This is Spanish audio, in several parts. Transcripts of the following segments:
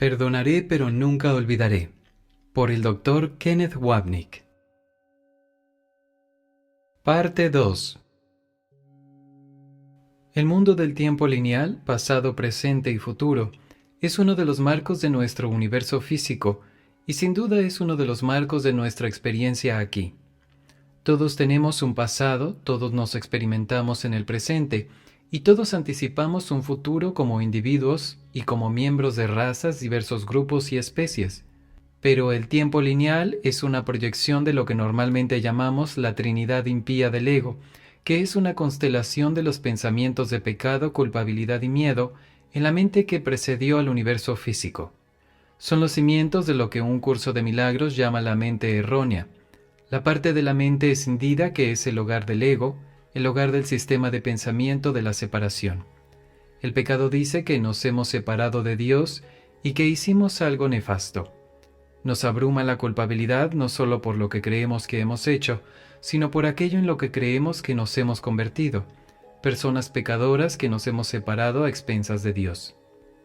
Perdonaré pero nunca olvidaré. Por el Dr. Kenneth Wapnick. Parte 2. El mundo del tiempo lineal, pasado, presente y futuro, es uno de los marcos de nuestro universo físico y sin duda es uno de los marcos de nuestra experiencia aquí. Todos tenemos un pasado, todos nos experimentamos en el presente y todos anticipamos un futuro como individuos y como miembros de razas, diversos grupos y especies. Pero el tiempo lineal es una proyección de lo que normalmente llamamos la Trinidad impía del ego, que es una constelación de los pensamientos de pecado, culpabilidad y miedo en la mente que precedió al universo físico. Son los cimientos de lo que un curso de milagros llama la mente errónea, la parte de la mente escindida que es el hogar del ego, el hogar del sistema de pensamiento de la separación. El pecado dice que nos hemos separado de Dios y que hicimos algo nefasto. Nos abruma la culpabilidad no solo por lo que creemos que hemos hecho, sino por aquello en lo que creemos que nos hemos convertido, personas pecadoras que nos hemos separado a expensas de Dios.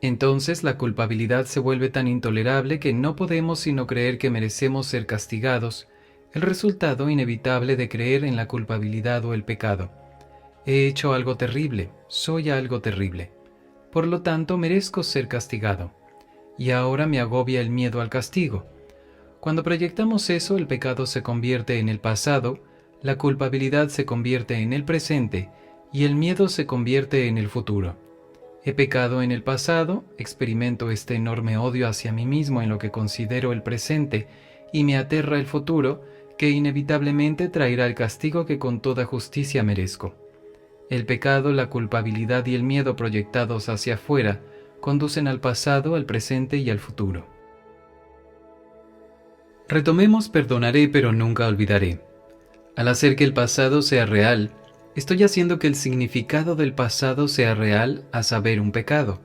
Entonces la culpabilidad se vuelve tan intolerable que no podemos sino creer que merecemos ser castigados, el resultado inevitable de creer en la culpabilidad o el pecado. He hecho algo terrible, soy algo terrible. Por lo tanto, merezco ser castigado. Y ahora me agobia el miedo al castigo. Cuando proyectamos eso, el pecado se convierte en el pasado, la culpabilidad se convierte en el presente y el miedo se convierte en el futuro. He pecado en el pasado, experimento este enorme odio hacia mí mismo en lo que considero el presente y me aterra el futuro, que inevitablemente traerá el castigo que con toda justicia merezco. El pecado, la culpabilidad y el miedo proyectados hacia afuera conducen al pasado, al presente y al futuro. Retomemos perdonaré pero nunca olvidaré. Al hacer que el pasado sea real, estoy haciendo que el significado del pasado sea real, a saber, un pecado.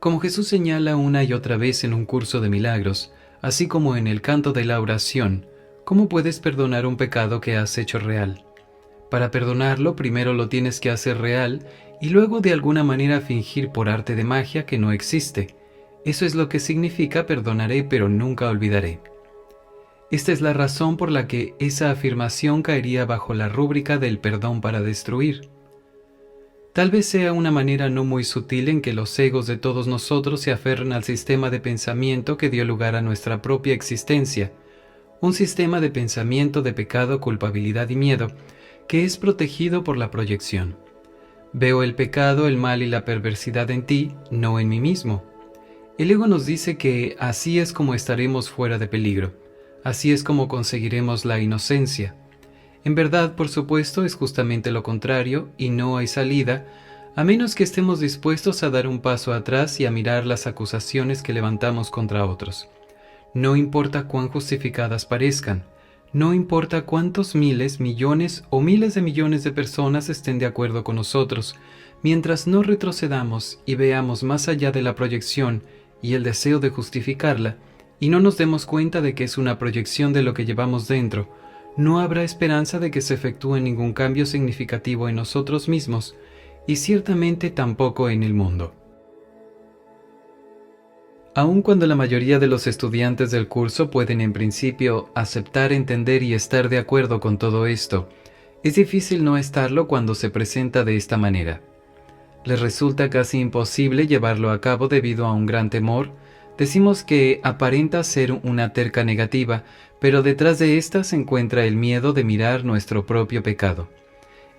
Como Jesús señala una y otra vez en un curso de milagros, así como en el canto de la oración, ¿cómo puedes perdonar un pecado que has hecho real? Para perdonarlo, primero lo tienes que hacer real y luego de alguna manera fingir por arte de magia que no existe. Eso es lo que significa perdonaré pero nunca olvidaré. Esta es la razón por la que esa afirmación caería bajo la rúbrica del perdón para destruir. Tal vez sea una manera no muy sutil en que los egos de todos nosotros se aferran al sistema de pensamiento que dio lugar a nuestra propia existencia, un sistema de pensamiento de pecado, culpabilidad y miedo, que es protegido por la proyección. Veo el pecado, el mal y la perversidad en ti, no en mí mismo. El ego nos dice que así es como estaremos fuera de peligro, así es como conseguiremos la inocencia. En verdad, por supuesto, es justamente lo contrario y no hay salida, a menos que estemos dispuestos a dar un paso atrás y a mirar las acusaciones que levantamos contra otros. No importa cuán justificadas parezcan, no importa cuántos miles, millones o miles de millones de personas estén de acuerdo con nosotros, mientras no retrocedamos y veamos más allá de la proyección y el deseo de justificarla, y no nos demos cuenta de que es una proyección de lo que llevamos dentro, no habrá esperanza de que se efectúe ningún cambio significativo en nosotros mismos, y ciertamente tampoco en el mundo. Aun cuando la mayoría de los estudiantes del curso pueden en principio aceptar, entender y estar de acuerdo con todo esto, es difícil no estarlo cuando se presenta de esta manera. Les resulta casi imposible llevarlo a cabo debido a un gran temor. Decimos que aparenta ser una terca negativa, pero detrás de esta se encuentra el miedo de mirar nuestro propio pecado.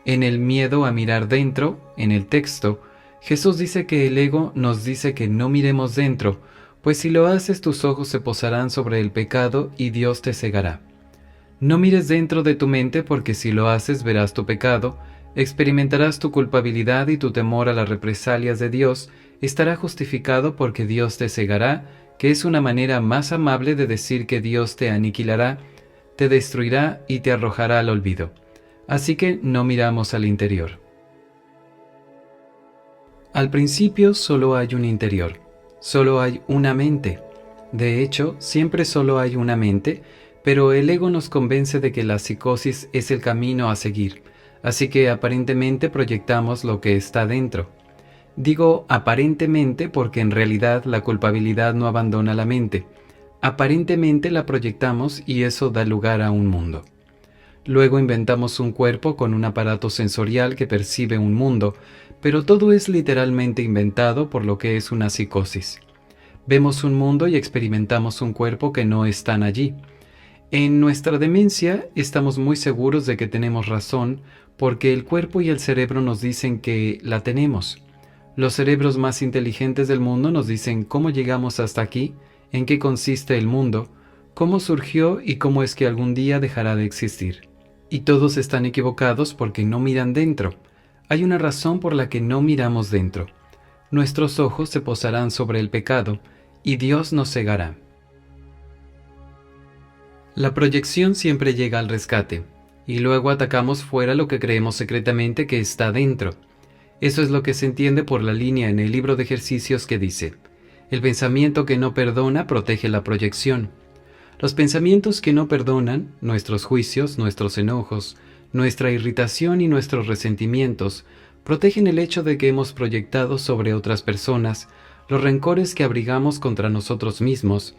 En el miedo a mirar dentro, en el texto, Jesús dice que el ego nos dice que no miremos dentro, pues si lo haces tus ojos se posarán sobre el pecado y Dios te cegará. No mires dentro de tu mente porque si lo haces verás tu pecado, experimentarás tu culpabilidad y tu temor a las represalias de Dios estará justificado porque Dios te cegará, que es una manera más amable de decir que Dios te aniquilará, te destruirá y te arrojará al olvido. Así que no miramos al interior. Al principio solo hay un interior. Solo hay una mente. De hecho, siempre solo hay una mente, pero el ego nos convence de que la psicosis es el camino a seguir, así que aparentemente proyectamos lo que está dentro. Digo aparentemente porque en realidad la culpabilidad no abandona la mente. Aparentemente la proyectamos y eso da lugar a un mundo. Luego inventamos un cuerpo con un aparato sensorial que percibe un mundo, pero todo es literalmente inventado por lo que es una psicosis. Vemos un mundo y experimentamos un cuerpo que no están allí. En nuestra demencia estamos muy seguros de que tenemos razón porque el cuerpo y el cerebro nos dicen que la tenemos. Los cerebros más inteligentes del mundo nos dicen cómo llegamos hasta aquí, en qué consiste el mundo, cómo surgió y cómo es que algún día dejará de existir. Y todos están equivocados porque no miran dentro. Hay una razón por la que no miramos dentro. Nuestros ojos se posarán sobre el pecado y Dios nos cegará. La proyección siempre llega al rescate, y luego atacamos fuera lo que creemos secretamente que está dentro. Eso es lo que se entiende por la línea en el libro de ejercicios que dice: el pensamiento que no perdona protege la proyección. Los pensamientos que no perdonan, nuestros juicios, nuestros enojos, nuestra irritación y nuestros resentimientos, protegen el hecho de que hemos proyectado sobre otras personas los rencores que abrigamos contra nosotros mismos,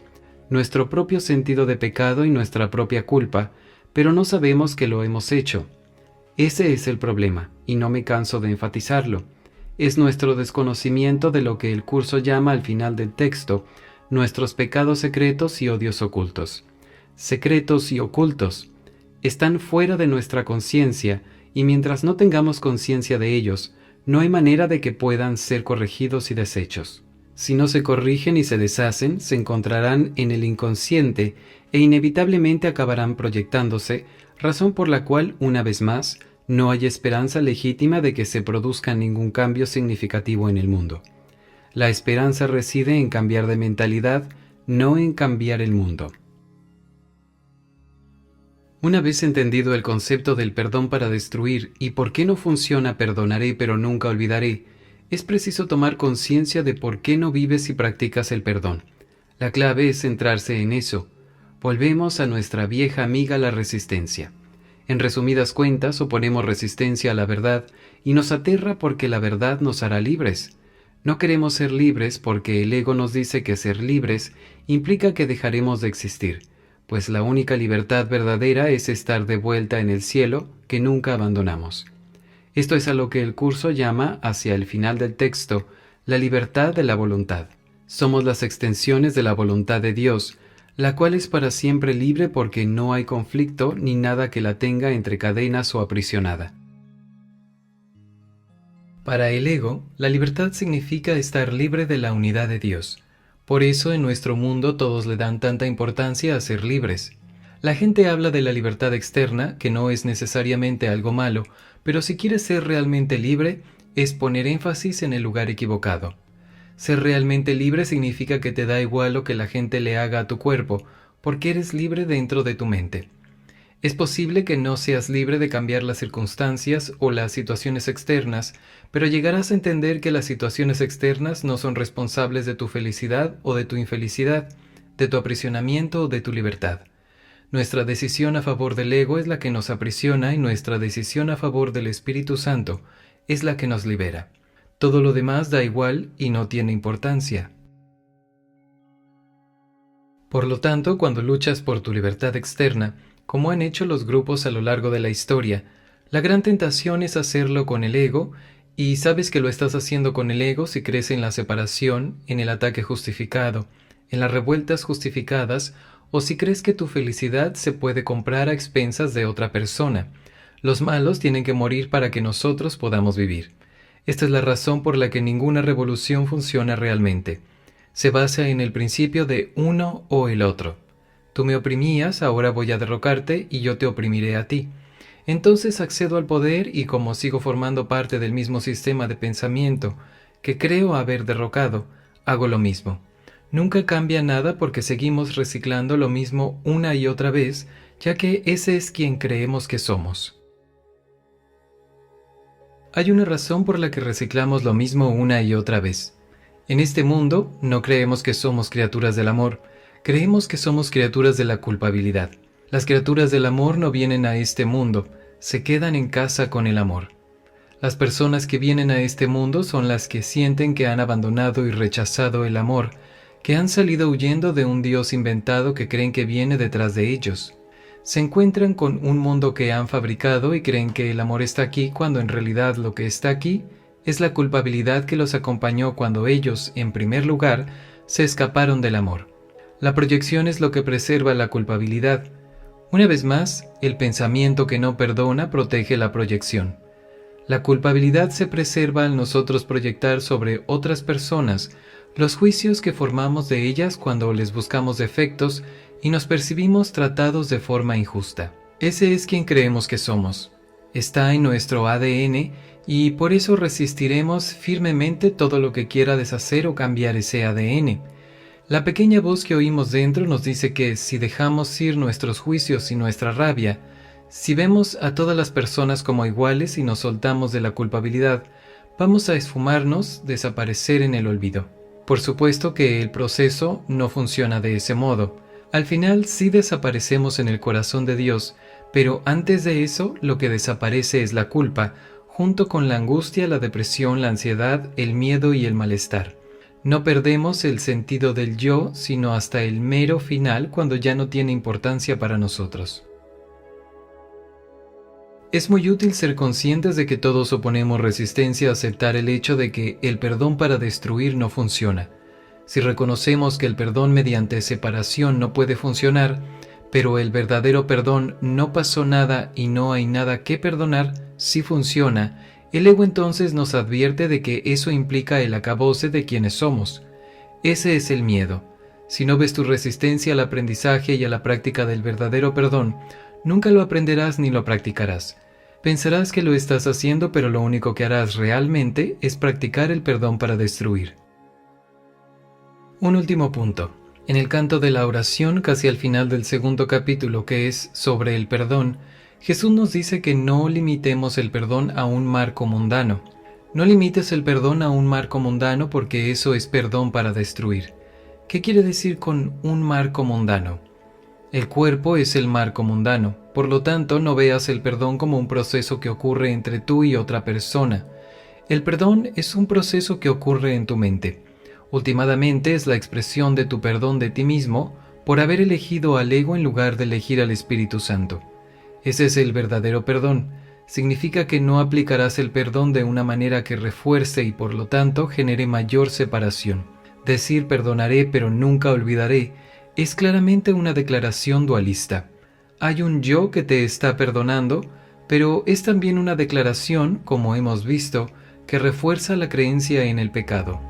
nuestro propio sentido de pecado y nuestra propia culpa, pero no sabemos que lo hemos hecho. Ese es el problema, y no me canso de enfatizarlo. Es nuestro desconocimiento de lo que el curso llama al final del texto, nuestros pecados secretos y odios ocultos. Secretos y ocultos. Están fuera de nuestra conciencia, y mientras no tengamos conciencia de ellos, no hay manera de que puedan ser corregidos y deshechos. Si no se corrigen y se deshacen, se encontrarán en el inconsciente e inevitablemente acabarán proyectándose, razón por la cual, una vez más, no hay esperanza legítima de que se produzca ningún cambio significativo en el mundo. La esperanza reside en cambiar de mentalidad, no en cambiar el mundo. Una vez entendido el concepto del perdón para destruir y por qué no funciona perdonaré pero nunca olvidaré, es preciso tomar conciencia de por qué no vives y practicas el perdón. La clave es centrarse en eso. Volvemos a nuestra vieja amiga la resistencia. En resumidas cuentas, oponemos resistencia a la verdad y nos aterra porque la verdad nos hará libres. No queremos ser libres porque el ego nos dice que ser libres implica que dejaremos de existir, pues la única libertad verdadera es estar de vuelta en el cielo que nunca abandonamos. Esto es a lo que el curso llama, hacia el final del texto, la libertad de la voluntad. Somos las extensiones de la voluntad de Dios, la cual es para siempre libre porque no hay conflicto ni nada que la tenga entre cadenas o aprisionada. Para el ego, la libertad significa estar libre de la unidad de Dios. Por eso en nuestro mundo todos le dan tanta importancia a ser libres. La gente habla de la libertad externa, que no es necesariamente algo malo, pero si quieres ser realmente libre, es poner énfasis en el lugar equivocado. Ser realmente libre significa que te da igual lo que la gente le haga a tu cuerpo, porque eres libre dentro de tu mente. Es posible que no seas libre de cambiar las circunstancias o las situaciones externas, pero llegarás a entender que las situaciones externas no son responsables de tu felicidad o de tu infelicidad, de tu aprisionamiento o de tu libertad. Nuestra decisión a favor del ego es la que nos aprisiona y nuestra decisión a favor del Espíritu Santo es la que nos libera. Todo lo demás da igual y no tiene importancia. Por lo tanto, cuando luchas por tu libertad externa, como han hecho los grupos a lo largo de la historia, la gran tentación es hacerlo con el ego, y sabes que lo estás haciendo con el ego si crees en la separación, en el ataque justificado, en las revueltas justificadas, o si crees que tu felicidad se puede comprar a expensas de otra persona. Los malos tienen que morir para que nosotros podamos vivir. Esta es la razón por la que ninguna revolución funciona realmente. Se basa en el principio de uno o el otro. Tú me oprimías, ahora voy a derrocarte y yo te oprimiré a ti. Entonces accedo al poder y como sigo formando parte del mismo sistema de pensamiento que creo haber derrocado, hago lo mismo. Nunca cambia nada porque seguimos reciclando lo mismo una y otra vez, ya que ese es quien creemos que somos. Hay una razón por la que reciclamos lo mismo una y otra vez. En este mundo no creemos que somos criaturas del amor, creemos que somos criaturas de la culpabilidad. Las criaturas del amor no vienen a este mundo, se quedan en casa con el amor. Las personas que vienen a este mundo son las que sienten que han abandonado y rechazado el amor, que han salido huyendo de un Dios inventado que creen que viene detrás de ellos. Se encuentran con un mundo que han fabricado y creen que el amor está aquí cuando en realidad lo que está aquí es la culpabilidad que los acompañó cuando ellos, en primer lugar, se escaparon del amor. La proyección es lo que preserva la culpabilidad. Una vez más, el pensamiento que no perdona protege la proyección. La culpabilidad se preserva al nosotros proyectar sobre otras personas los juicios que formamos de ellas cuando les buscamos defectos y nos percibimos tratados de forma injusta. Ese es quien creemos que somos. Está en nuestro ADN y por eso resistiremos firmemente todo lo que quiera deshacer o cambiar ese ADN. La pequeña voz que oímos dentro nos dice que si dejamos ir nuestros juicios y nuestra rabia, si vemos a todas las personas como iguales y nos soltamos de la culpabilidad, vamos a esfumarnos, desaparecer en el olvido. Por supuesto que el proceso no funciona de ese modo. Al final sí desaparecemos en el corazón de Dios, pero antes de eso lo que desaparece es la culpa, junto con la angustia, la depresión, la ansiedad, el miedo y el malestar. No perdemos el sentido del yo, sino hasta el mero final cuando ya no tiene importancia para nosotros. Es muy útil ser conscientes de que todos oponemos resistencia a aceptar el hecho de que el perdón para destruir no funciona. Si reconocemos que el perdón mediante separación no puede funcionar, pero el verdadero perdón no pasó nada y no hay nada que perdonar, sí funciona, el ego entonces nos advierte de que eso implica el acabose de quienes somos. Ese es el miedo. Si no ves tu resistencia al aprendizaje y a la práctica del verdadero perdón, nunca lo aprenderás ni lo practicarás. Pensarás que lo estás haciendo, pero lo único que harás realmente es practicar el perdón para destruir. Un último punto. En el canto de la oración, casi al final del segundo capítulo, que es sobre el perdón, Jesús nos dice que no limitemos el perdón a un marco mundano. No limites el perdón a un marco mundano porque eso es perdón para destruir. ¿Qué quiere decir con un marco mundano? El cuerpo es el marco mundano, por lo tanto no veas el perdón como un proceso que ocurre entre tú y otra persona. El perdón es un proceso que ocurre en tu mente. Últimamente es la expresión de tu perdón de ti mismo por haber elegido al ego en lugar de elegir al Espíritu Santo. Ese es el verdadero perdón. Significa que no aplicarás el perdón de una manera que refuerce y por lo tanto genere mayor separación. Decir perdonaré pero nunca olvidaré es claramente una declaración dualista. Hay un yo que te está perdonando, pero es también una declaración, como hemos visto, que refuerza la creencia en el pecado.